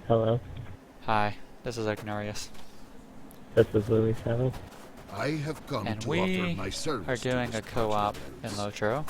Hello, Hi, this is Agnarius, this is Louey7. I have come and to offer we my service are to doing this a co-op project. in LOTRO,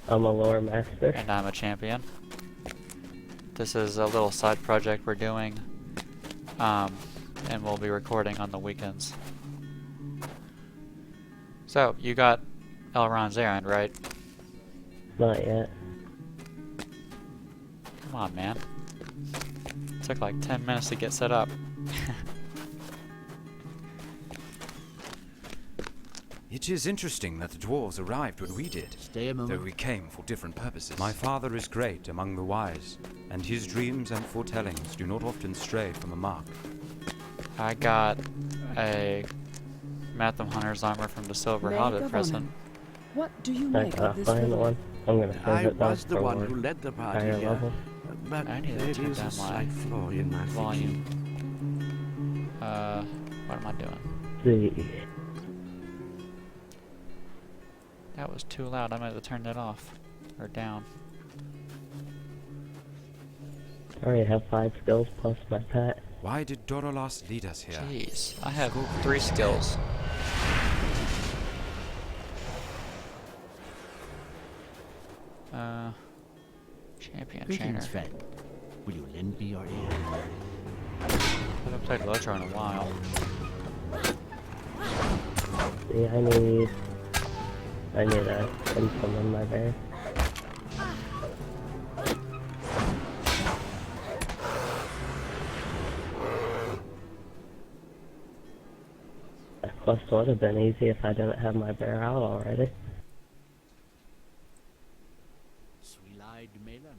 I'm a Loremaster. and I'm a champion. This is a little side project we're doing, and we'll be recording on the weekends. So, you got Elrond's errand, right? Not yet. Come on, man. Took like 10 minutes to get set up. It is interesting that the dwarves arrived when we did, Stay a moment. though we came for different purposes. My father is great among the wise, and his dreams and foretellings do not often stray from a mark. I got a Matham Hunter's armor from the Silver Hobbit present. What do you I make gotta of this find river? one. I'm gonna save I it down was the for one who led the party higher here, level. but I need to there turn is down a my slight flaw in my volume. thinking. What am I doing? See. That was too loud. I might have to turn that off. Or down. I already have 5 skills plus my pet. Why did Dorolas lead us here? Jeez, I have 3 skills. Champion trainer. Greetings, friend. Will you lend me your ear? I haven't played LOTRO in a while. See, I need a income on my bear. That quest would have been easy if I didn't have my bear out already. Sweet-eyed melon.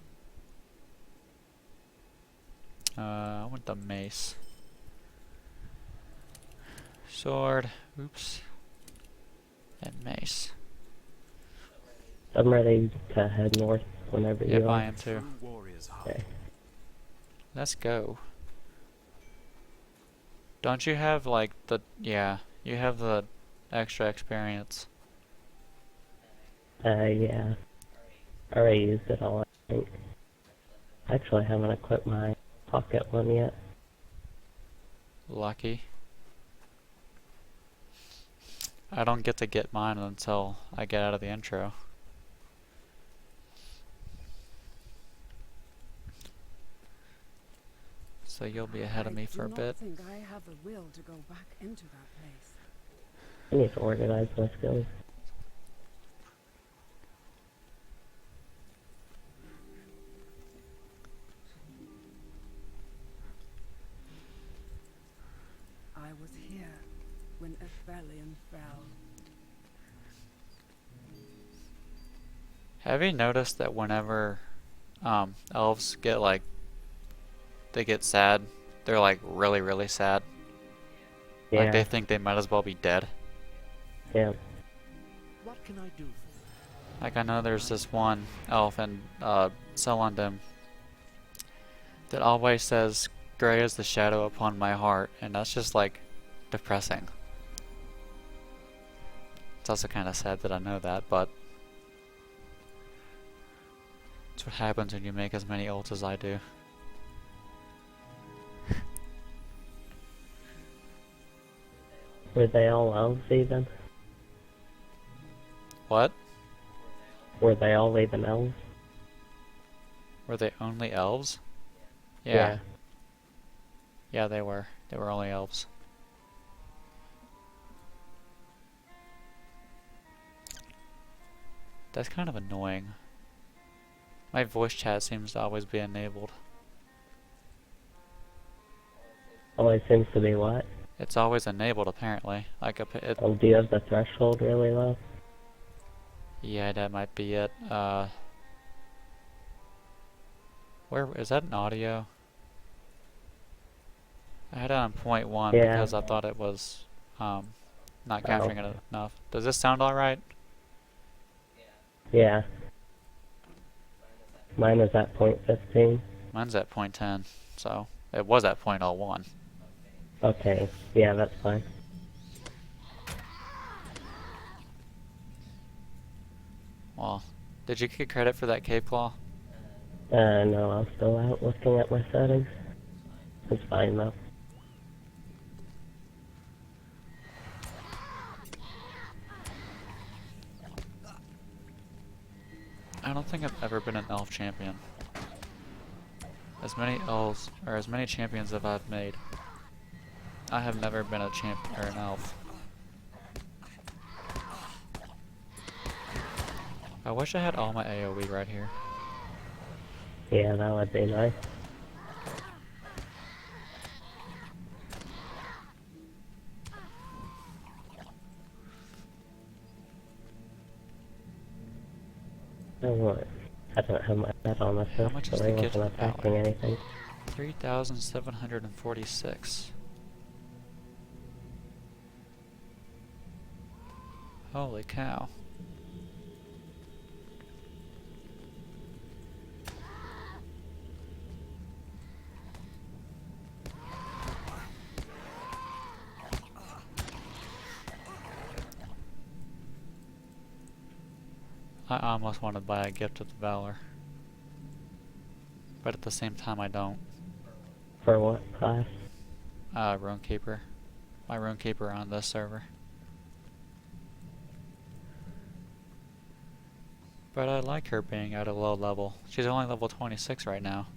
I want the mace. Sword. Oops. And mace. I'm ready to head north whenever Yep, you I are. am too. Warriors heart. Okay. Let's go. Don't you have like the... Yeah, you have the extra experience. Yeah. I already used it all, I think. Actually, I haven't equipped my pocket one yet. Lucky. I don't get to get mine until I get out of the intro. So you'll be ahead of me for a bit. I do not think I have the will to go back into that place. I need to organize my skills. I was here when Athelion fell. Have you noticed that whenever elves get like they get sad, they're like really, really sad? Yeah. Like they think they might as well be dead. Yeah. What can I do for you? Like I know there's this one elf in Celondum that always says, "Gray is the shadow upon my heart," and that's just like depressing. It's also kind of sad that I know that, but it's what happens when you make as many ults as I do. Were they all elves even? What? Were they all even elves? Were they only elves? Yeah. Yeah, they were. They were only elves. That's kind of annoying. My voice chat seems to always be enabled. Always seems to be what? It's always enabled apparently. Like Do you have the threshold really low? yeah, that might be it. Where is that an audio? I had it on 0.1 Yeah. because I thought it was not capturing it enough. Does this sound alright? Yeah. Mine is at 0.15. Mine's at 0.10, so it was at 0.01. Okay. Yeah, that's fine. Well, did you get credit for that cave claw? No, I'm still out looking at my settings. It's fine though. I don't think I've ever been an elf champion. As many elves, or as many champions as I've made, I have never been a champion or an elf. I wish I had all my AoE right here. Yeah, that would be nice. Oh, what? I don't have my pet on my How much fist, is so the he gift wasn't power? attacking anything. 3,746. Holy cow. I almost want to buy a gift of the Valor. But at the same time I don't. For what class? Runekeeper. My Runekeeper on this server. But I like her being at a low level. She's only level 26 right now.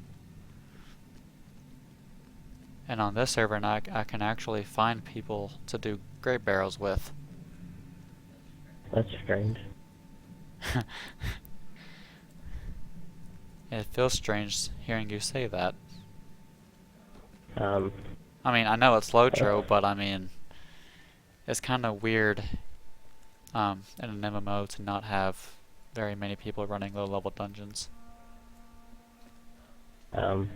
And on this server now I can actually find people to do great barrels with. That's strange. It feels strange hearing you say that. Um, I mean, I know it's LOTRO, but I mean, it's kind of weird in an MMO to not have very many people running low-level dungeons. and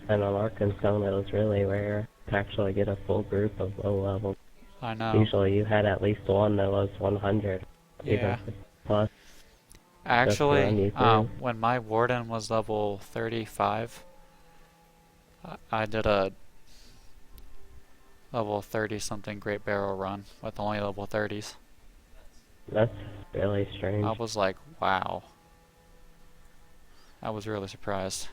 on Arkansas it was really rare to actually get a full group of low level. I know. Usually you had at least one that was 100. Yeah. Even plus. Actually, run you through. when my Warden was level 35, I did a level 30-something Great Barrel run with only level 30s. That's really strange. I was like, wow. I was really surprised.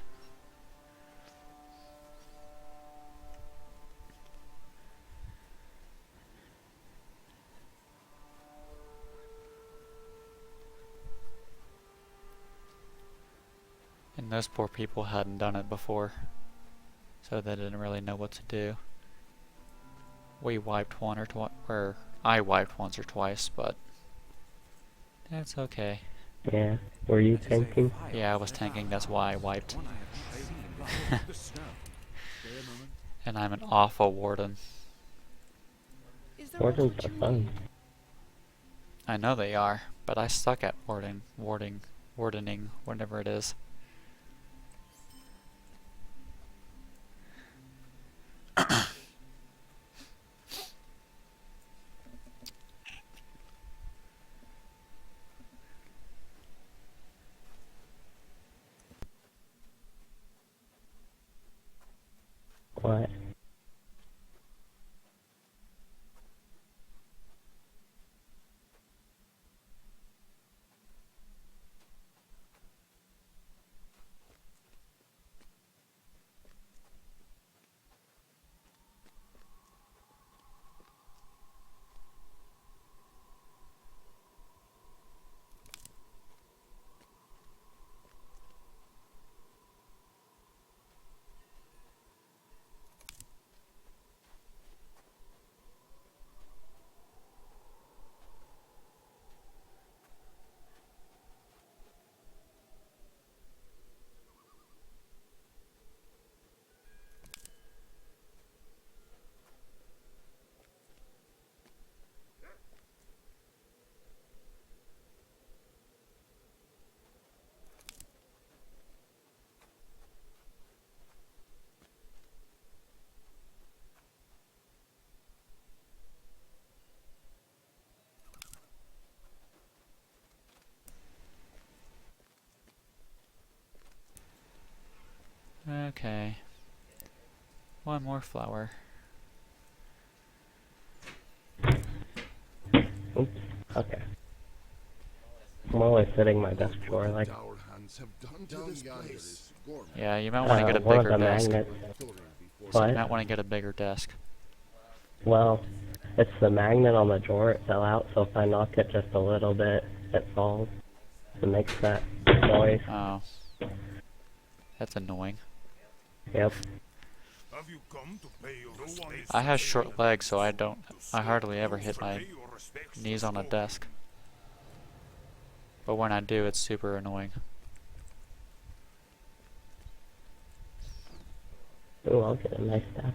And those poor people hadn't done it before, so they didn't really know what to do. We wiped one or twice, or I wiped once or twice, but that's okay. Yeah. Were you tanking? Yeah, I was tanking, that's why I wiped. Stay a moment. And I'm an awful Warden. Is there Wardens much are that you fun. need? I know they are, but I suck at wardening, whatever it is. What? Okay. One more flower. Oops. Okay. I'm always sitting my desk drawer like Our hands have done to this place. Yeah, you might want to get a one of bigger the desk. magnets. So you What? might want to get a bigger desk. Well, it's the magnet on the drawer. It fell out, so if I knock it just a little bit, it falls. It makes that noise. Oh. That's annoying. Yep. Have you come to pay your respects I to have the short legs, so elders? I hardly ever hit my Pay your respects to knees the on a stone. desk. But when I do, it's super annoying. Ooh, I'll get a nice staff.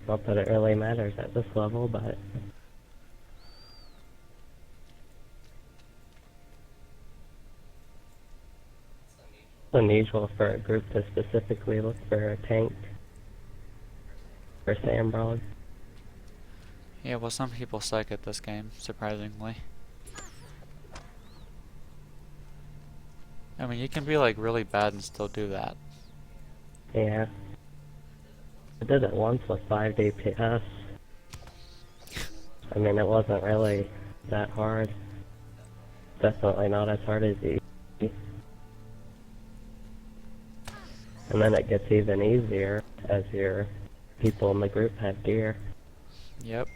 Not that it really matters at this level, but it's unusual for a group to specifically look for a tank for Sandbrog. Yeah, well, some people suck at this game, surprisingly. I mean, you can be like really bad and still do that. Yeah. I did it once with 5 DPS. I mean, it wasn't really that hard. Definitely not as hard as E. And then it gets even easier as your people in the group have gear. Yep.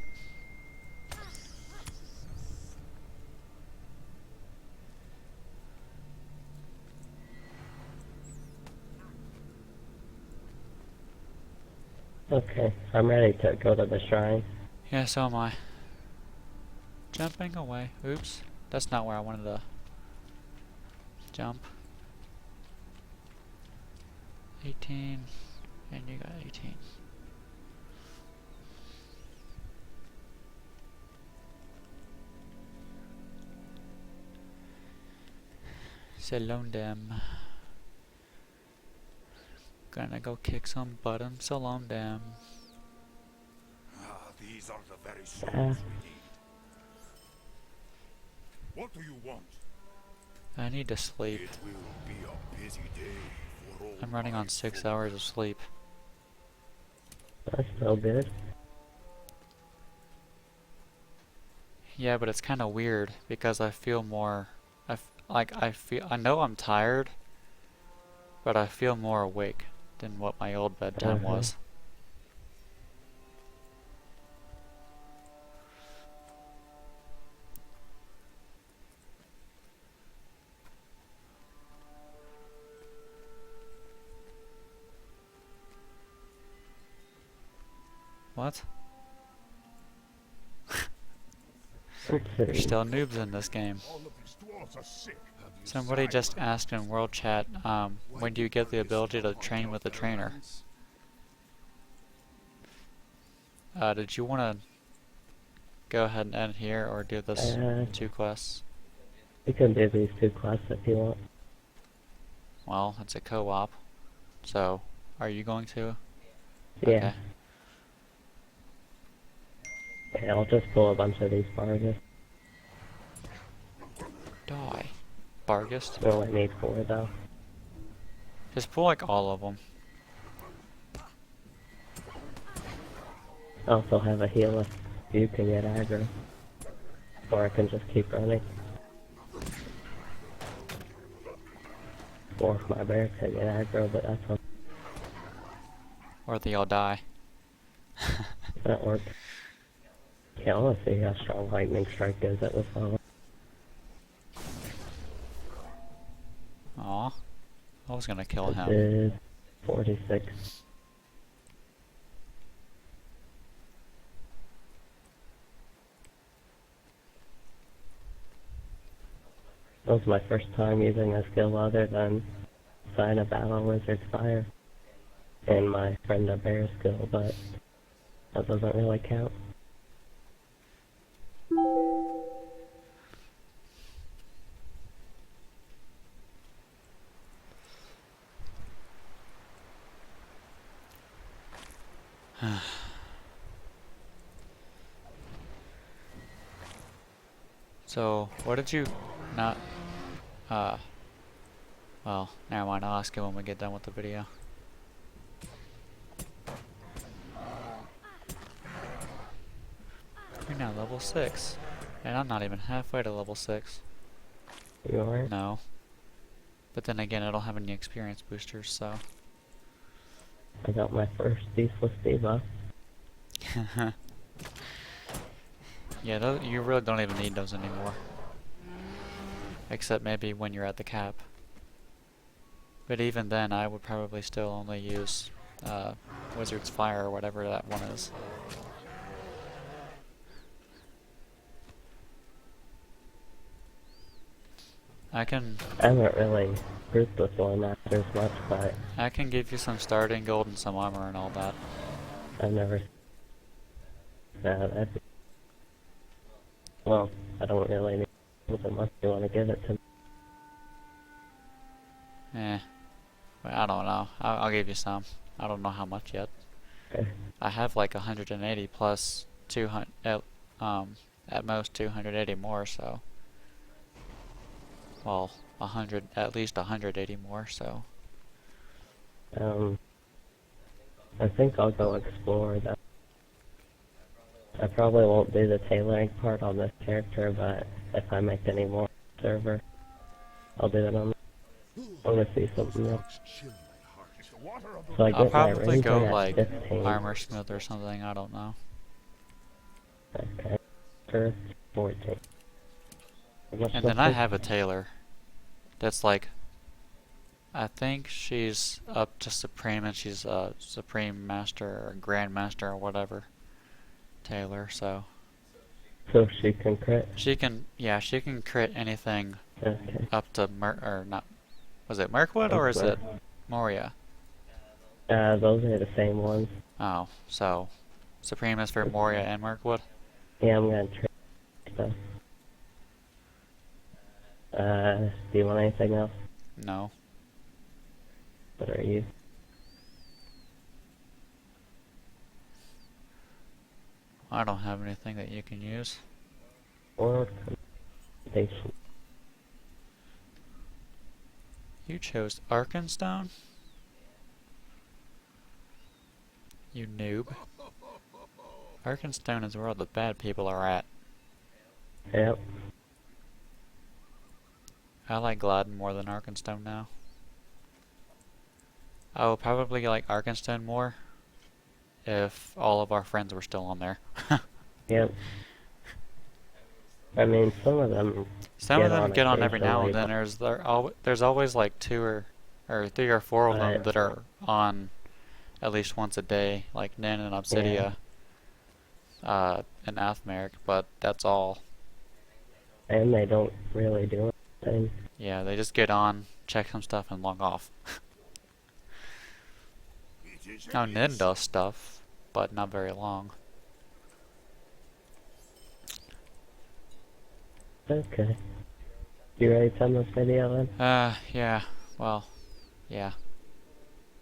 Okay, I'm ready to go to the shrine. Yeah, so am I. Jumping away. Oops. That's not where I wanted to jump. 18. And you got 18. Salon them. Gonna go kick some butt in Salon them. Ah, these are the very Ah. souls we need. What do you want? I need to sleep. It will be a busy day for all I'm running on my 6 folk. hours of sleep. That's still good. Yeah, but it's kind of weird because I feel more. I know I'm tired, but I feel more awake than what my old bedtime was. What? Let's There's see. still noobs in this game. All of these dwarves are sick. Have you Somebody signed just them? asked in World Chat, when do you get the ability to train with a trainer? Did you want to go ahead and end here or do this 2 quests? You can do these 2 quests if you want. Well, it's a co-op. So, are you going to? Yeah. Okay. Yeah, I'll just pull a bunch of these barges. Die. Bargist? We only need 4 though. Just pull like all of them. I also have a heal if you can get aggro. Or I can just keep running. Or if my bear can get aggro, but that's what Or they all die. that works. Yeah, I want to see how strong lightning strike is at this level. Aw. I was gonna kill This him. is 46. That was my first time using a skill other than Sign of Battle Wizard's Fire. And my Friend of Bear skill, but that doesn't really count. So, what did you not, well, never mind, I'll ask you when we get done with the video. You're now level 6. And I'm not even halfway to level 6. You alright? No. But then again, I don't have any experience boosters, so. I got my first useless debuff. Yeah, you really don't even need those anymore. Except maybe when you're at the cap. But even then, I would probably still only use Wizard's Fire or whatever that one is. I haven't really grouped with Loremaster as much, but can give you some starting gold and some armor and all that. I've never... Well, I don't really need it unless you want to give it to me. Eh. Well, I don't know. I'll give you some. I don't know how much yet. Okay. I have like 180 plus 200, at most 280 more, so. Well, 100, at least 180 more, so. I think I'll go explore that. I probably won't do the tailoring part on this character, but if I make any more server, I'll do it on. I want to see something else. So I I'll get my probably ranger go at like 15. armor smith or something, I don't know. Okay. First 14. And then I have a tailor. That's like, I think she's up to Supreme and she's a Supreme Master or Grand Master or whatever. Tailor, so. So she can crit? She can, yeah, she can crit anything Okay. up to or not, was it Mirkwood or is it Moria? Those are the same ones. Oh, so Supreme is for Moria and Mirkwood? Yeah, I'm gonna trade stuff. Do you want anything else? No. What are you? I don't have anything that you can use. Or station. You chose Arkenstone? You noob. Arkenstone is where all the bad people are at. Yep. I like Gladden more than Arkenstone now. I will probably like Arkenstone more if all of our friends were still on there. Yep. I mean, some of them. Some of them get on every now and occasionally, then. There's always like 2 or 3 or 4 of them Right. that are on at least once a day, like Nin and Obsidia, and Athmeric, but that's all. And they don't really do anything. Yeah, they just get on, check some stuff, and log off. Now Nin does stuff, but not very long. Okay. You ready to end this video then? Yeah, well, yeah.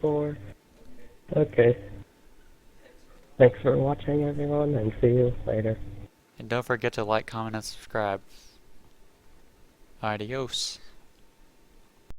4. Okay. Thanks for watching, everyone, and see you later. And don't forget to like, comment, and subscribe. Adios.